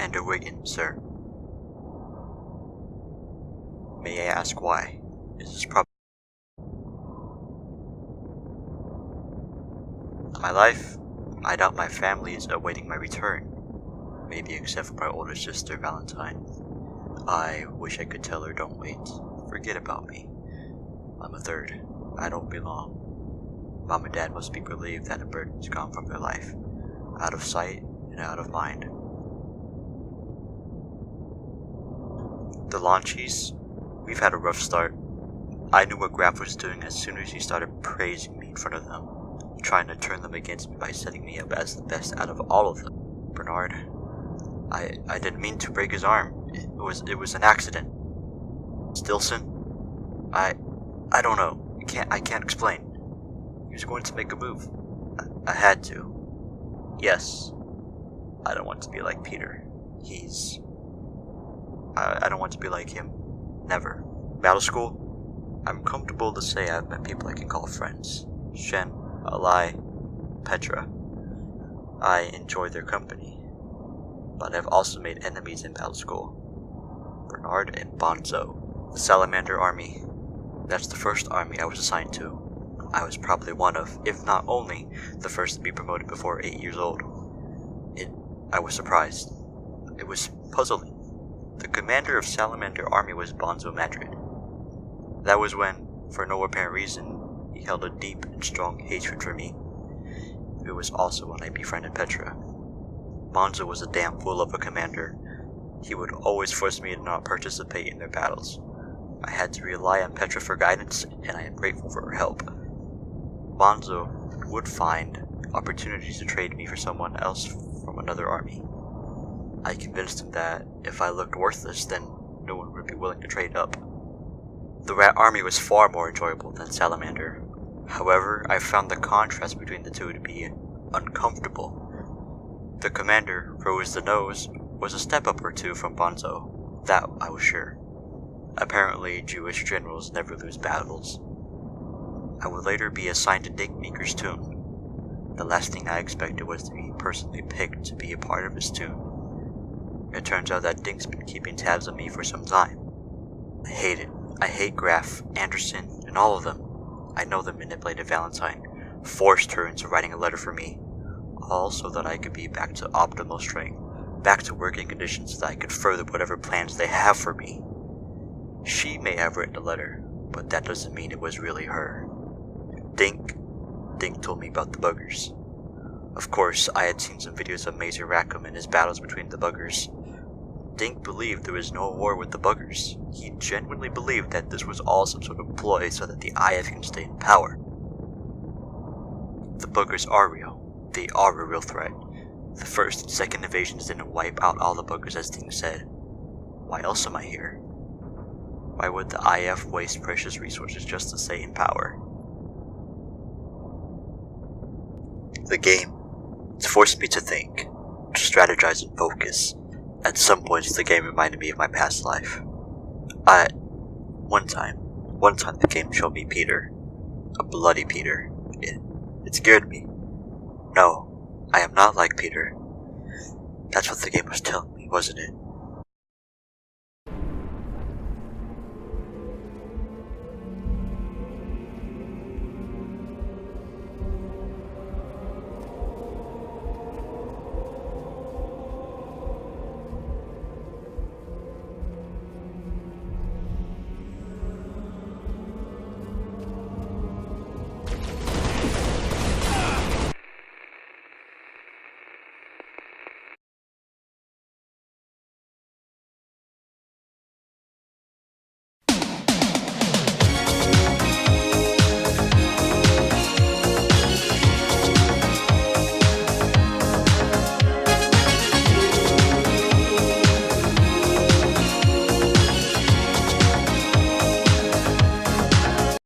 Commander Wiggins, sir. May I ask why? Is this probably my life? I doubt my family is awaiting my return. Maybe except for my older sister, Valentine. I wish I could tell her, don't wait. Forget about me. I'm a third. I don't belong. Mom and Dad must be relieved that a burden's gone from their life. Out of sight and out of mind. The Launchies, we've had a rough start. I knew what Graf was doing as soon as he started praising me in front of them, trying to turn them against me by setting me up as the best out of all of them. Bernard, I didn't mean to break his arm. It was an accident. Stilson, I don't know. I can't explain. He was going to make a move. I had to. Yes. I don't want to be like Peter. I don't want to be like him. Never. Battle school? I'm comfortable to say I've met people I can call friends. Shen, Alai, Petra. I enjoy their company. But I've also made enemies in battle school. Bernard and Bonzo. The Salamander Army. That's the first army I was assigned to. I was probably one of, if not only, the first to be promoted before 8 years old. I was surprised. It was puzzling. The commander of Salamander Army was Bonzo Madrid. That was when, for no apparent reason, he held a deep and strong hatred for me. It was also when I befriended Petra. Bonzo was a damn fool of a commander. He would always force me to not participate in their battles. I had to rely on Petra for guidance, and I am grateful for her help. Bonzo would find opportunities to trade me for someone else from another army. I convinced him that if I looked worthless, then no one would be willing to trade up. The Rat Army was far more enjoyable than Salamander. However, I found the contrast between the two to be uncomfortable. The commander, Rose the Nose, was a step up or two from Bonzo. That I was sure. Apparently, Jewish generals never lose battles. I would later be assigned to Dink Meeker's tune. The last thing I expected was to be personally picked to be a part of his tune. It turns out that Dink's been keeping tabs on me for some time. I hate it. I hate Graf, Anderson, and all of them. I know they manipulated Valentine, forced her into writing a letter for me, all so that I could be back to optimal strength, back to working conditions so that I could further whatever plans they have for me. She may have written the letter, but that doesn't mean it was really her. Dink told me about the buggers. Of course, I had seen some videos of Major Rackham and his battles between the buggers. Dink believed there was no war with the buggers. He genuinely believed that this was all some sort of ploy so that the IF can stay in power. The buggers are real. They are a real threat. The first and second invasions didn't wipe out all the buggers as Dink said. Why else am I here? Why would the IF waste precious resources just to stay in power? The game, it's forced me to think, to strategize and focus. At some points the game reminded me of my past life. One time the game showed me Peter. A bloody Peter. It scared me. No, I am not like Peter. That's what the game was telling me, wasn't it?